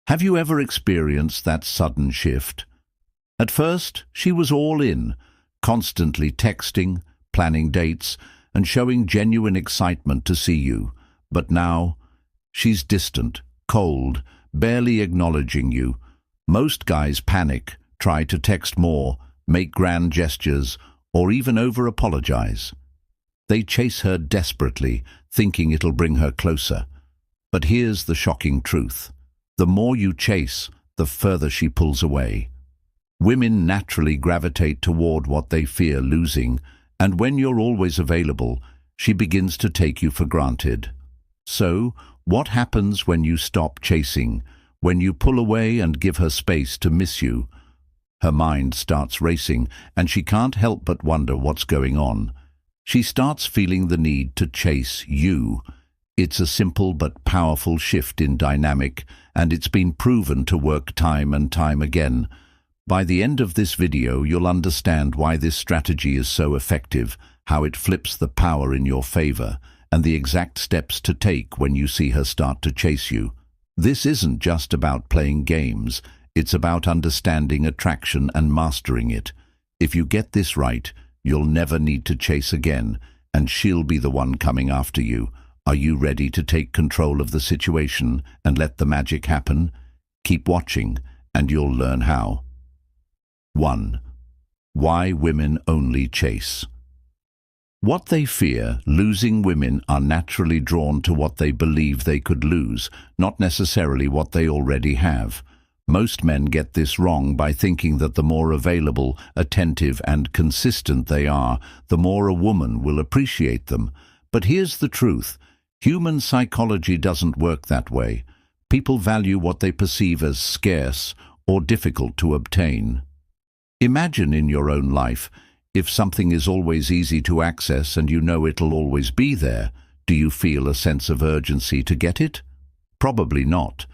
Have you ever experienced that sudden shift? At first, she was all in, constantly texting, planning dates, and showing genuine excitement to see you. But now, she's distant, cold, barely acknowledging you. Most guys panic, try to text more, make grand gestures, or even over-apologize. They chase her desperately, thinking it'll bring her closer. But here's the shocking truth. The more you chase, the further she pulls away. Women naturally gravitate toward what they fear losing, and when you're always available, she begins to take you for granted. So, what happens when you stop chasing, when you pull away and give her space to miss you? Her mind starts racing, and she can't help but wonder what's going on. She starts feeling the need to chase you. It's a simple but powerful shift in dynamic, and it's been proven to work time and time again. By the end of this video, you'll understand why this strategy is so effective, how it flips the power in your favor, and the exact steps to take when you see her start to chase you. This isn't just about playing games, it's about understanding attraction and mastering it. If you get this right, you'll never need to chase again, and she'll be the one coming after you. Are you ready to take control of the situation and let the magic happen? Keep watching, and you'll learn how. 1. Why women only chase. What they fear, losing women are naturally drawn to what they believe they could lose, not necessarily what they already have. Most men get this wrong by thinking that the more available, attentive, and consistent they are, the more a woman will appreciate them. But here's the truth. Human psychology doesn't work that way. People value what they perceive as scarce or difficult to obtain. Imagine in your own life, if something is always easy to access and you know it'll always be there, do you feel a sense of urgency to get it? Probably not.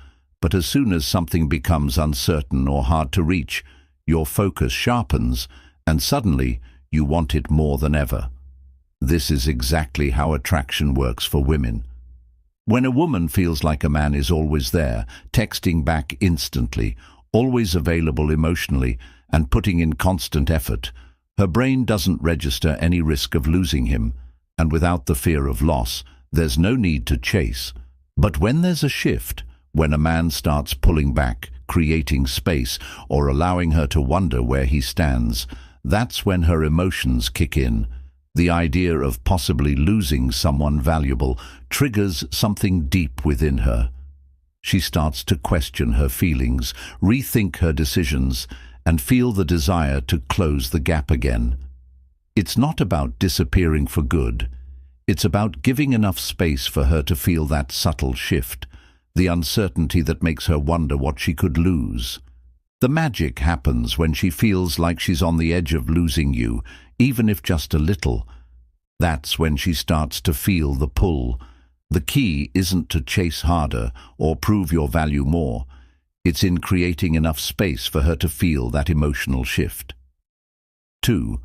But as soon as something becomes uncertain or hard to reach, your focus sharpens, and suddenly you want it more than ever. This is exactly how attraction works for women. When a woman feels like a man is always there, texting back instantly, always available emotionally, and putting in constant effort, her brain doesn't register any risk of losing him, and without the fear of loss, there's no need to chase. But when there's a shift, when a man starts pulling back, creating space, or allowing her to wonder where he stands, that's when her emotions kick in. The idea of possibly losing someone valuable triggers something deep within her. She starts to question her feelings, rethink her decisions, and feel the desire to close the gap again. It's not about disappearing for good. It's about giving enough space for her to feel that subtle shift, the uncertainty that makes her wonder what she could lose. The magic happens when she feels like she's on the edge of losing you, even if just a little. That's when she starts to feel the pull. The key isn't to chase harder or prove your value more. It's in creating enough space for her to feel that emotional shift. 2.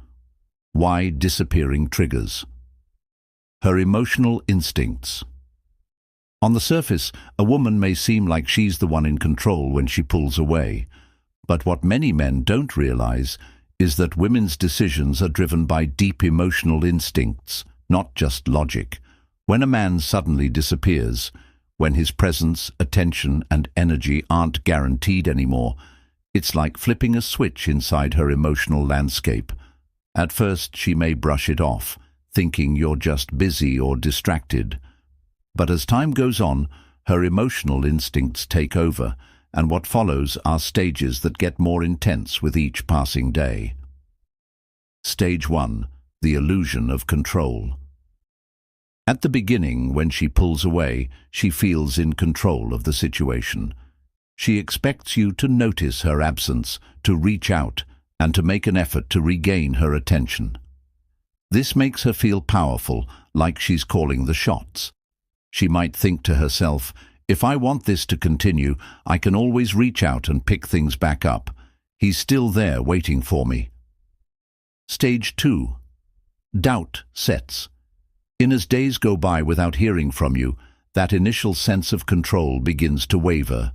Why disappearing triggers. Her emotional instincts. On the surface, a woman may seem like she's the one in control when she pulls away. But what many men don't realize is that women's decisions are driven by deep emotional instincts, not just logic. When a man suddenly disappears, when his presence, attention, and energy aren't guaranteed anymore, it's like flipping a switch inside her emotional landscape. At first, she may brush it off, thinking you're just busy or distracted. But as time goes on, her emotional instincts take over, and what follows are stages that get more intense with each passing day. Stage 1. The illusion of control. At the beginning, when she pulls away, she feels in control of the situation. She expects you to notice her absence, to reach out, and to make an effort to regain her attention. This makes her feel powerful, like she's calling the shots. She might think to herself, if I want this to continue, I can always reach out and pick things back up. He's still there waiting for me. Stage 2. Doubt sets. As days go by without hearing from you, that initial sense of control begins to waver.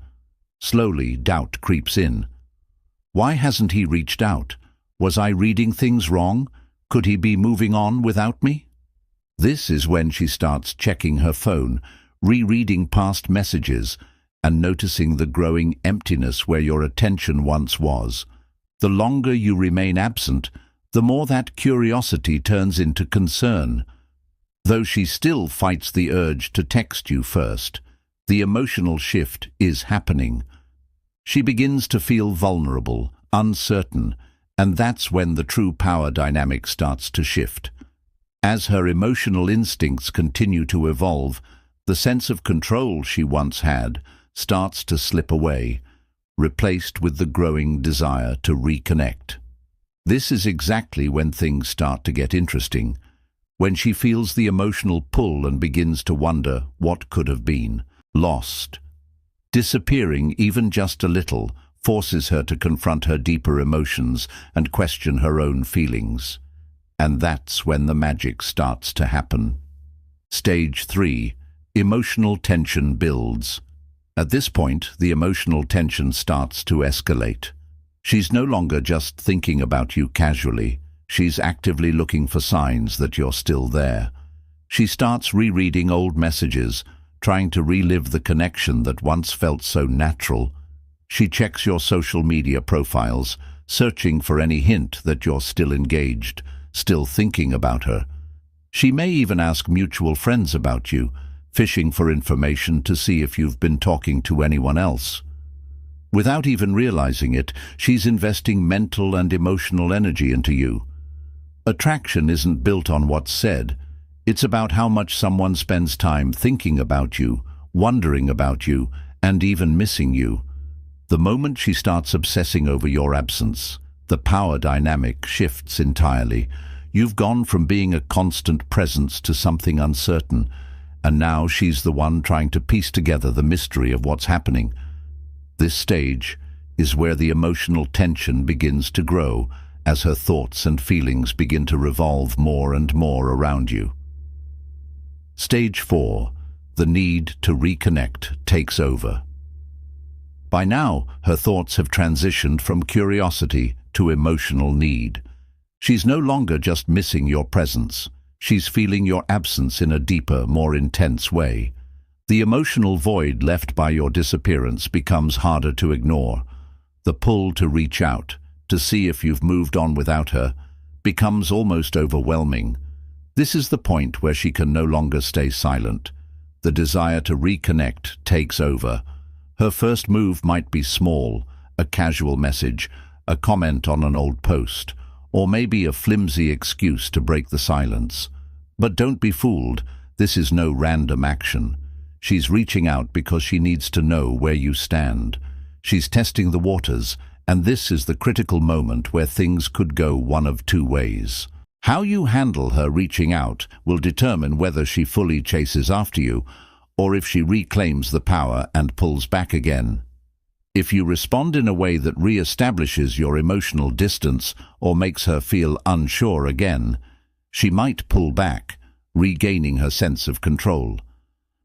Slowly, doubt creeps in. Why hasn't he reached out? Was I reading things wrong? Could he be moving on without me? This is when she starts checking her phone, rereading past messages, and noticing the growing emptiness where your attention once was. The longer you remain absent, the more that curiosity turns into concern. Though she still fights the urge to text you first, the emotional shift is happening. She begins to feel vulnerable, uncertain, and that's when the true power dynamic starts to shift. As her emotional instincts continue to evolve, the sense of control she once had starts to slip away, replaced with the growing desire to reconnect. This is exactly when things start to get interesting, when she feels the emotional pull and begins to wonder what could have been lost. Disappearing even just a little forces her to confront her deeper emotions and question her own feelings. And that's when the magic starts to happen. Stage 3. Emotional tension builds. At this point, the emotional tension starts to escalate. She's no longer just thinking about you casually. She's actively looking for signs that you're still there. She starts rereading old messages, trying to relive the connection that once felt so natural. She checks your social media profiles, searching for any hint that you're still engaged, still thinking about her. She may even ask mutual friends about you, fishing for information to see if you've been talking to anyone else. Without even realizing it, she's investing mental and emotional energy into you. Attraction isn't built on what's said. It's about how much someone spends time thinking about you, wondering about you, and even missing you. The moment she starts obsessing over your absence, the power dynamic shifts entirely. You've gone from being a constant presence to something uncertain, and now she's the one trying to piece together the mystery of what's happening. This stage is where the emotional tension begins to grow as her thoughts and feelings begin to revolve more and more around you. Stage 4. The need to reconnect takes over. By now, her thoughts have transitioned from curiosity to emotional need. She's no longer just missing your presence. She's feeling your absence in a deeper, more intense way. The emotional void left by your disappearance becomes harder to ignore. The pull to reach out, to see if you've moved on without her, becomes almost overwhelming. This is the point where she can no longer stay silent. The desire to reconnect takes over. Her first move might be small, a casual message, a comment on an old post, or maybe a flimsy excuse to break the silence. But don't be fooled, this is no random action. She's reaching out because she needs to know where you stand. She's testing the waters, and this is the critical moment where things could go one of two ways. How you handle her reaching out will determine whether she fully chases after you, or if she reclaims the power and pulls back again. If you respond in a way that re-establishes your emotional distance or makes her feel unsure again, she might pull back, regaining her sense of control.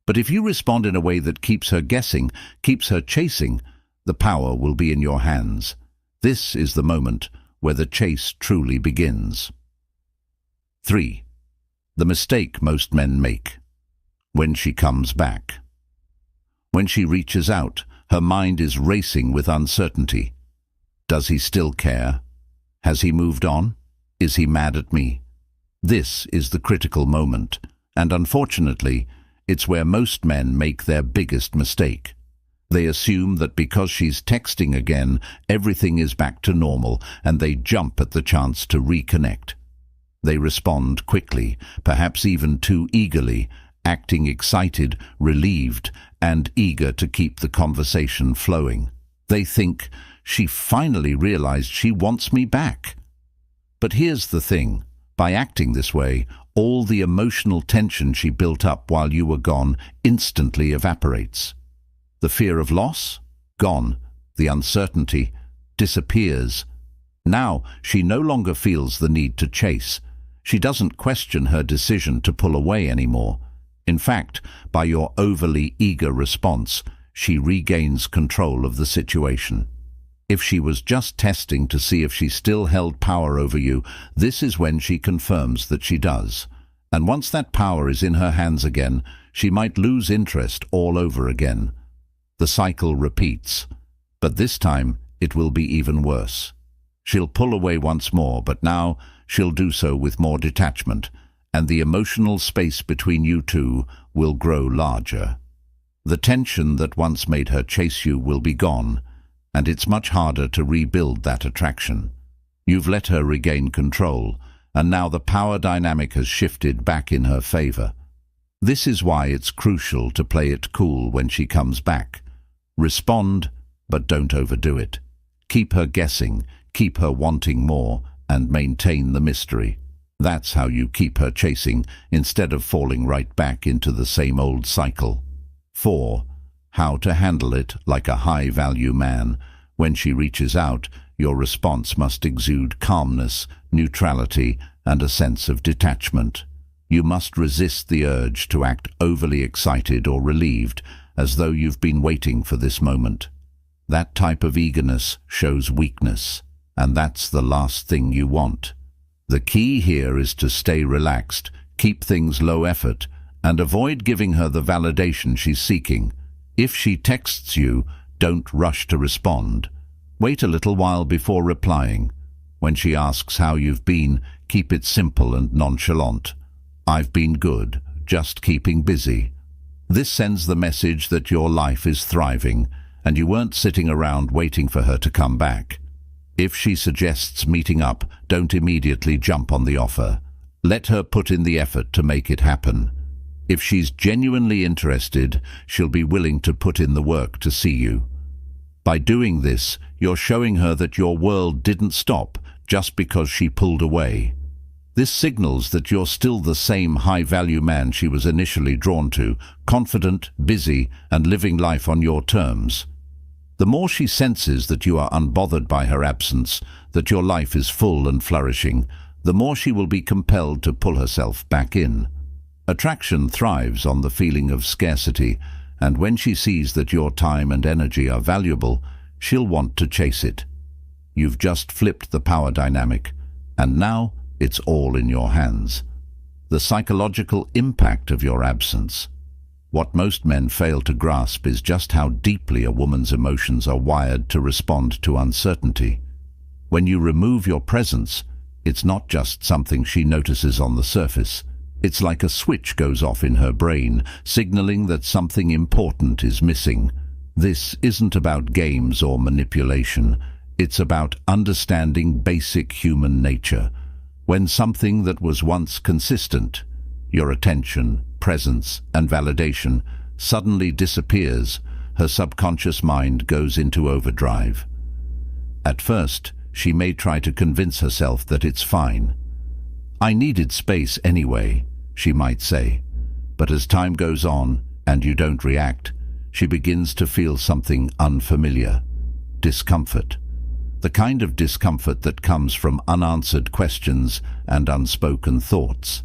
But if you respond in a way that keeps her guessing, keeps her chasing, the power will be in your hands. This is the moment where the chase truly begins. 3. The mistake most men make. When she comes back. When she reaches out, her mind is racing with uncertainty. Does he still care? Has he moved on? Is he mad at me? This is the critical moment, and unfortunately, it's where most men make their biggest mistake. They assume that because she's texting again, everything is back to normal, and they jump at the chance to reconnect. They respond quickly, perhaps even too eagerly, acting excited, relieved, and eager to keep the conversation flowing. They think, she finally realized she wants me back. But here's the thing, by acting this way, all the emotional tension she built up while you were gone instantly evaporates. The fear of loss? Gone. The uncertainty disappears. Now she no longer feels the need to chase. She doesn't question her decision to pull away anymore. In fact, by your overly eager response, she regains control of the situation. If she was just testing to see if she still held power over you, this is when she confirms that she does. And once that power is in her hands again, she might lose interest all over again. The cycle repeats, but this time it will be even worse. She'll pull away once more, but now she'll do so with more detachment, and the emotional space between you two will grow larger. The tension that once made her chase you will be gone, and it's much harder to rebuild that attraction. You've let her regain control, and now the power dynamic has shifted back in her favor. This is why it's crucial to play it cool when she comes back. Respond, but don't overdo it. Keep her guessing, keep her wanting more, and maintain the mystery. That's how you keep her chasing, instead of falling right back into the same old cycle. 4. How to handle it like a high-value man. When she reaches out, your response must exude calmness, neutrality, and a sense of detachment. You must resist the urge to act overly excited or relieved, as though you've been waiting for this moment. That type of eagerness shows weakness, and that's the last thing you want. The key here is to stay relaxed, keep things low effort, and avoid giving her the validation she's seeking. If she texts you, don't rush to respond. Wait a little while before replying. When she asks how you've been, keep it simple and nonchalant. I've been good, just keeping busy. This sends the message that your life is thriving, and you weren't sitting around waiting for her to come back. If she suggests meeting up, don't immediately jump on the offer. Let her put in the effort to make it happen. If she's genuinely interested, she'll be willing to put in the work to see you. By doing this, you're showing her that your world didn't stop just because she pulled away. This signals that you're still the same high-value man she was initially drawn to, confident, busy, and living life on your terms. The more she senses that you are unbothered by her absence, that your life is full and flourishing, the more she will be compelled to pull herself back in. Attraction thrives on the feeling of scarcity, and when she sees that your time and energy are valuable, she'll want to chase it. You've just flipped the power dynamic, and now it's all in your hands. The psychological impact of your absence. What most men fail to grasp is just how deeply a woman's emotions are wired to respond to uncertainty. When you remove your presence, it's not just something she notices on the surface. It's like a switch goes off in her brain, signaling that something important is missing. This isn't about games or manipulation. It's about understanding basic human nature. When something that was once consistent, your attention, presence, and validation, suddenly disappears, her subconscious mind goes into overdrive. At first, she may try to convince herself that it's fine. I needed space anyway, she might say. But as time goes on, and you don't react, she begins to feel something unfamiliar. Discomfort. The kind of discomfort that comes from unanswered questions and unspoken thoughts.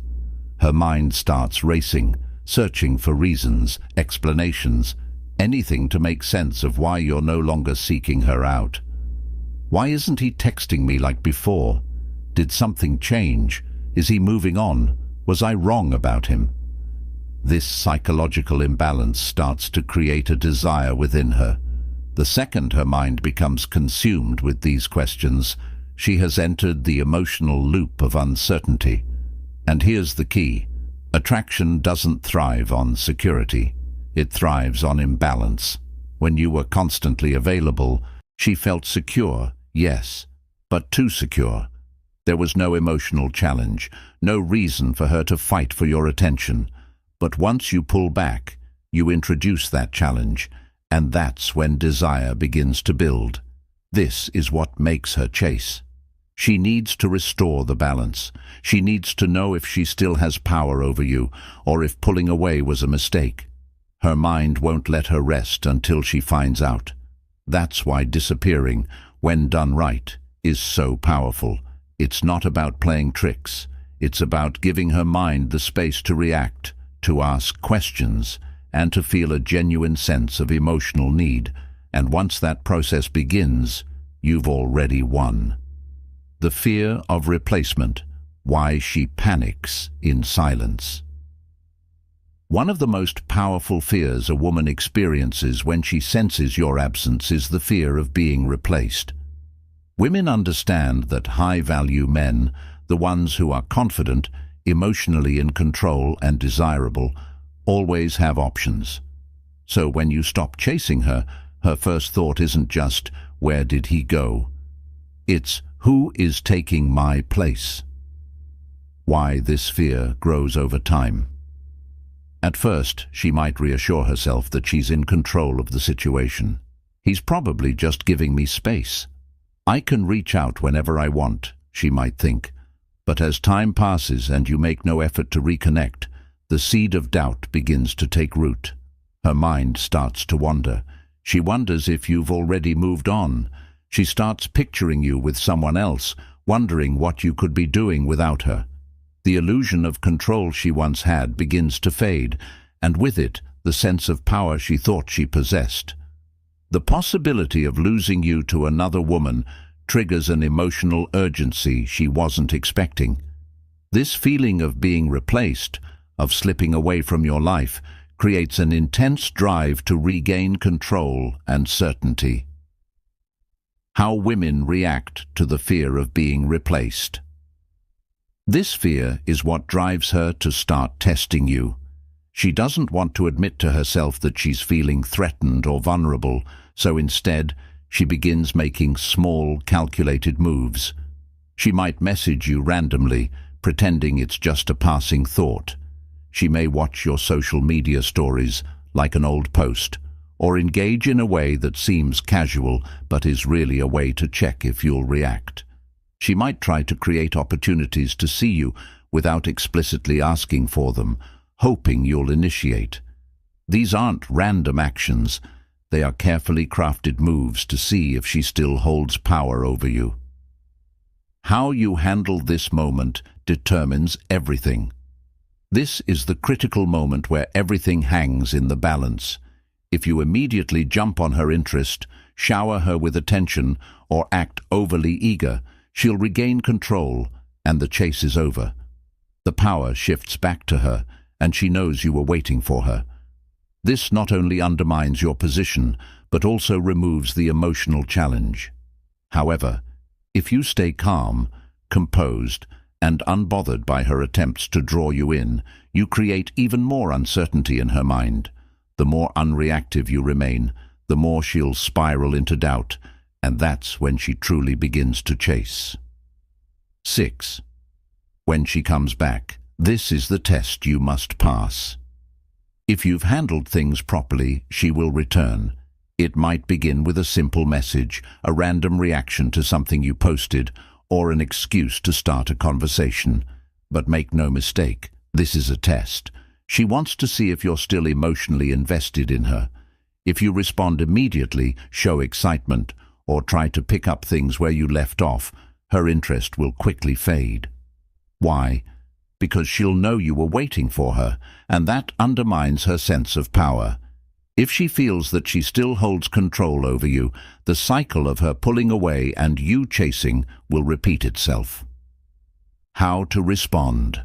Her mind starts racing, searching for reasons, explanations, anything to make sense of why you're no longer seeking her out. Why isn't he texting me like before? Did something change? Is he moving on? Was I wrong about him? This psychological imbalance starts to create a desire within her. The second her mind becomes consumed with these questions, she has entered the emotional loop of uncertainty. And here's the key. Attraction doesn't thrive on security. It thrives on imbalance. When you were constantly available, she felt secure, yes, but too secure. There was no emotional challenge, no reason for her to fight for your attention. But once you pull back, you introduce that challenge, and that's when desire begins to build. This is what makes her chase. She needs to restore the balance. She needs to know if she still has power over you, or if pulling away was a mistake. Her mind won't let her rest until she finds out. That's why disappearing, when done right, is so powerful. It's not about playing tricks. It's about giving her mind the space to react, to ask questions, and to feel a genuine sense of emotional need. And once that process begins, you've already won. The fear of replacement. Why she panics in silence. One of the most powerful fears a woman experiences when she senses your absence is the fear of being replaced. Women understand that high-value men, the ones who are confident, emotionally in control and desirable, always have options. So when you stop chasing her, her first thought isn't just, "Where did he go?" It's, "Who is taking my place?" Why this fear grows over time. At first, she might reassure herself that she's in control of the situation. "He's probably just giving me space. I can reach out whenever I want," she might think. But as time passes and you make no effort to reconnect, the seed of doubt begins to take root. Her mind starts to wander. She wonders if you've already moved on. She starts picturing you with someone else, wondering what you could be doing without her. The illusion of control she once had begins to fade, and with it, the sense of power she thought she possessed. The possibility of losing you to another woman triggers an emotional urgency she wasn't expecting. This feeling of being replaced, of slipping away from your life, creates an intense drive to regain control and certainty. How women react to the fear of being replaced. This fear is what drives her to start testing you. She doesn't want to admit to herself that she's feeling threatened or vulnerable, so instead, she begins making small, calculated moves. She might message you randomly, pretending it's just a passing thought. She may watch your social media stories, like an old post, or engage in a way that seems casual but is really a way to check if you'll react. She might try to create opportunities to see you without explicitly asking for them, hoping you'll initiate. These aren't random actions. They are carefully crafted moves to see if she still holds power over you. How you handle this moment determines everything. This is the critical moment where everything hangs in the balance. If you immediately jump on her interest, shower her with attention, or act overly eager, she'll regain control, and the chase is over. The power shifts back to her, and she knows you were waiting for her. This not only undermines your position, but also removes the emotional challenge. However, if you stay calm, composed, and unbothered by her attempts to draw you in, you create even more uncertainty in her mind. The more unreactive you remain, the more she'll spiral into doubt, and that's when she truly begins to chase. 6. When she comes back, this is the test you must pass. If you've handled things properly, she will return. It might begin with a simple message, a random reaction to something you posted, or an excuse to start a conversation. But make no mistake, this is a test. She wants to see if you're still emotionally invested in her. If you respond immediately, show excitement, or try to pick up things where you left off, her interest will quickly fade. Why? Because she'll know you were waiting for her, and that undermines her sense of power. If she feels that she still holds control over you, the cycle of her pulling away and you chasing will repeat itself. How to respond.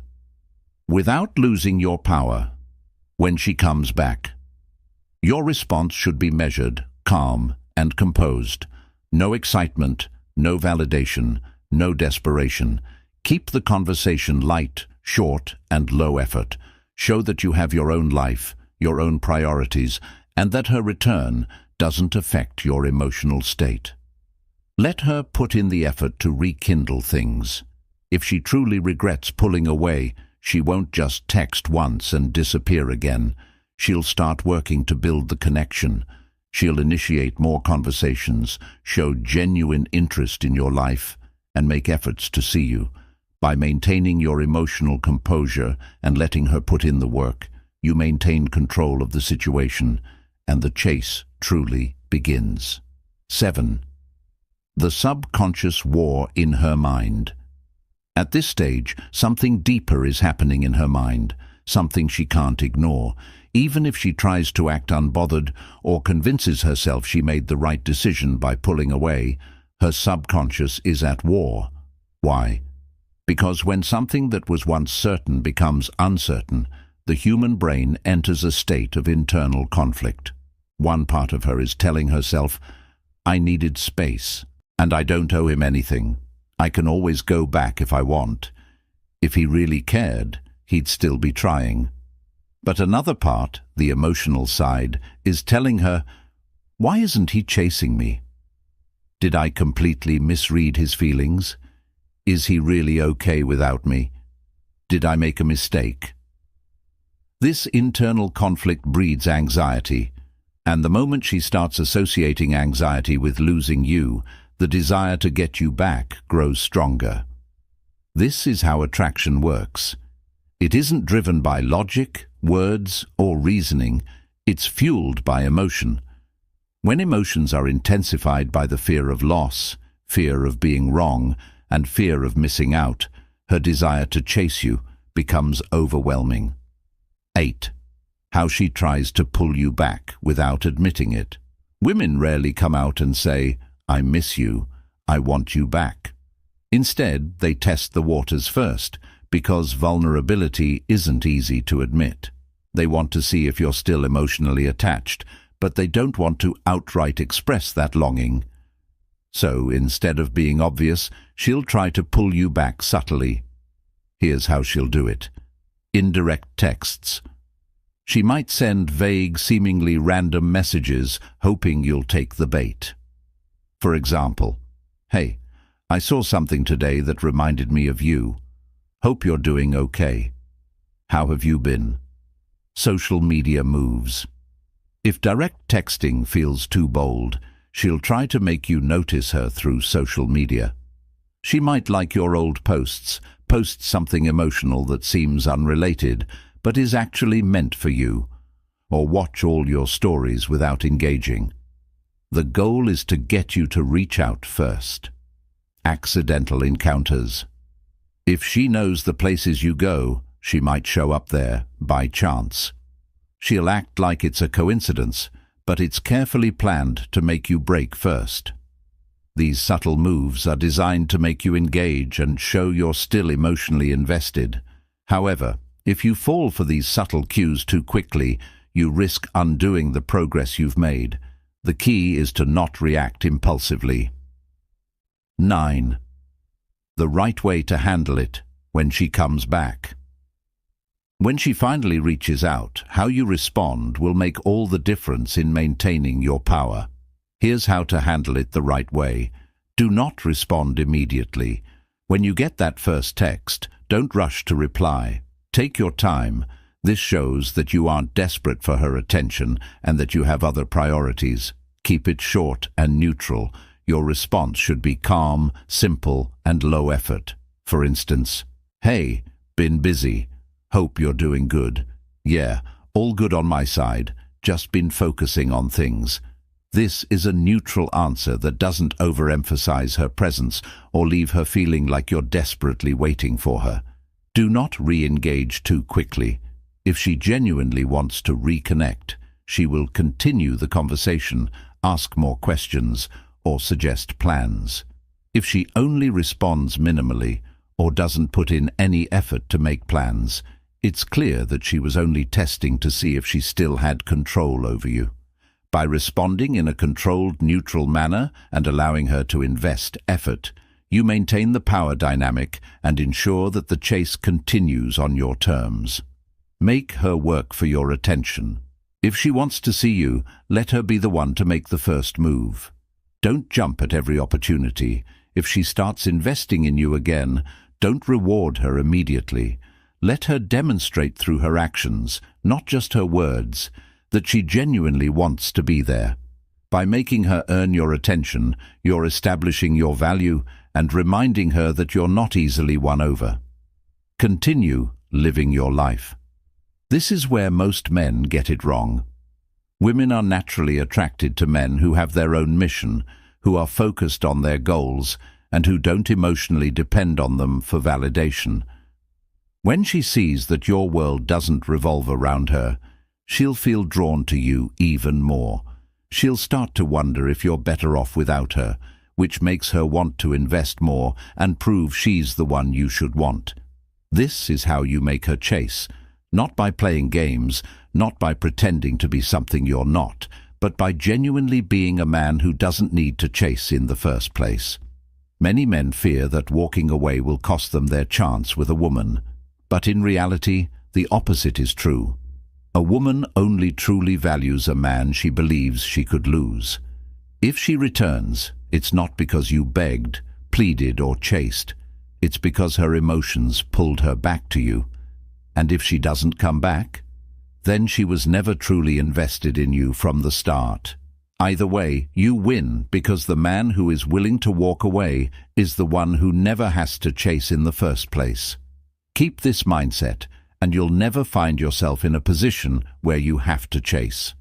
Without losing your power. When she comes back. Your response should be measured, calm, and composed. No excitement, no validation, no desperation. Keep the conversation light, short, and low effort. Show that you have your own life, your own priorities, and that her return doesn't affect your emotional state. Let her put in the effort to rekindle things. If she truly regrets pulling away, she won't just text once and disappear again. She'll start working to build the connection. She'll initiate more conversations, show genuine interest in your life, and make efforts to see you. By maintaining your emotional composure and letting her put in the work, you maintain control of the situation, and the chase truly begins. 7. The subconscious war in her mind. At this stage, something deeper is happening in her mind, something she can't ignore. Even if she tries to act unbothered or convinces herself she made the right decision by pulling away, her subconscious is at war. Why? Because when something that was once certain becomes uncertain, the human brain enters a state of internal conflict. One part of her is telling herself, I needed space, and I don't owe him anything. I can always go back if I want. If he really cared, he'd still be trying. But another part, the emotional side, is telling her, why isn't he chasing me? Did I completely misread his feelings? Is he really okay without me? Did I make a mistake? This internal conflict breeds anxiety, and the moment she starts associating anxiety with losing you, the desire to get you back grows stronger. This is how attraction works. It isn't driven by logic, words, or reasoning. It's fueled by emotion. When emotions are intensified by the fear of loss, fear of being wrong, and fear of missing out, her desire to chase you becomes overwhelming. 8. How she tries to pull you back without admitting it. Women rarely come out and say, I miss you, I want you back. Instead, they test the waters first, because vulnerability isn't easy to admit. They want to see if you're still emotionally attached, but they don't want to outright express that longing. So, instead of being obvious, she'll try to pull you back subtly. Here's how she'll do it. Indirect texts. She might send vague, seemingly random messages, hoping you'll take the bait. For example, hey, I saw something today that reminded me of you. Hope you're doing okay. How have you been? Social media moves. If direct texting feels too bold, she'll try to make you notice her through social media. She might like your old posts, post something emotional that seems unrelated, but is actually meant for you, or watch all your stories without engaging. The goal is to get you to reach out first. Accidental encounters. If she knows the places you go, she might show up there by chance. She'll act like it's a coincidence, but it's carefully planned to make you break first. These subtle moves are designed to make you engage and show you're still emotionally invested. However, if you fall for these subtle cues too quickly, you risk undoing the progress you've made. The key is to not react impulsively. 9. The right way to handle it when she comes back. When she finally reaches out, how you respond will make all the difference in maintaining your power. Here's how to handle it the right way. Do not respond immediately. When you get that first text, don't rush to reply. Take your time. This shows that you aren't desperate for her attention and that you have other priorities. Keep it short and neutral. Your response should be calm, simple, and low effort. For instance, hey, been busy. Hope you're doing good. Yeah, all good on my side. Just been focusing on things. This is a neutral answer that doesn't overemphasize her presence or leave her feeling like you're desperately waiting for her. Do not re-engage too quickly. If she genuinely wants to reconnect, she will continue the conversation, ask more questions, or suggest plans. If she only responds minimally or doesn't put in any effort to make plans, it's clear that she was only testing to see if she still had control over you. By responding in a controlled, neutral manner and allowing her to invest effort, you maintain the power dynamic and ensure that the chase continues on your terms. Make her work for your attention. If she wants to see you, let her be the one to make the first move. Don't jump at every opportunity. If she starts investing in you again, don't reward her immediately. Let her demonstrate through her actions, not just her words, that she genuinely wants to be there. By making her earn your attention, you're establishing your value and reminding her that you're not easily won over. Continue living your life. This is where most men get it wrong. Women are naturally attracted to men who have their own mission, who are focused on their goals, and who don't emotionally depend on them for validation. When she sees that your world doesn't revolve around her, she'll feel drawn to you even more. She'll start to wonder if you're better off without her, which makes her want to invest more and prove she's the one you should want. This is how you make her chase, not by playing games, not by pretending to be something you're not, but by genuinely being a man who doesn't need to chase in the first place. Many men fear that walking away will cost them their chance with a woman, but in reality, the opposite is true. A woman only truly values a man she believes she could lose. If she returns, it's not because you begged, pleaded, or chased. It's because her emotions pulled her back to you. And if she doesn't come back, then she was never truly invested in you from the start. Either way, you win because the man who is willing to walk away is the one who never has to chase in the first place. Keep this mindset, and you'll never find yourself in a position where you have to chase.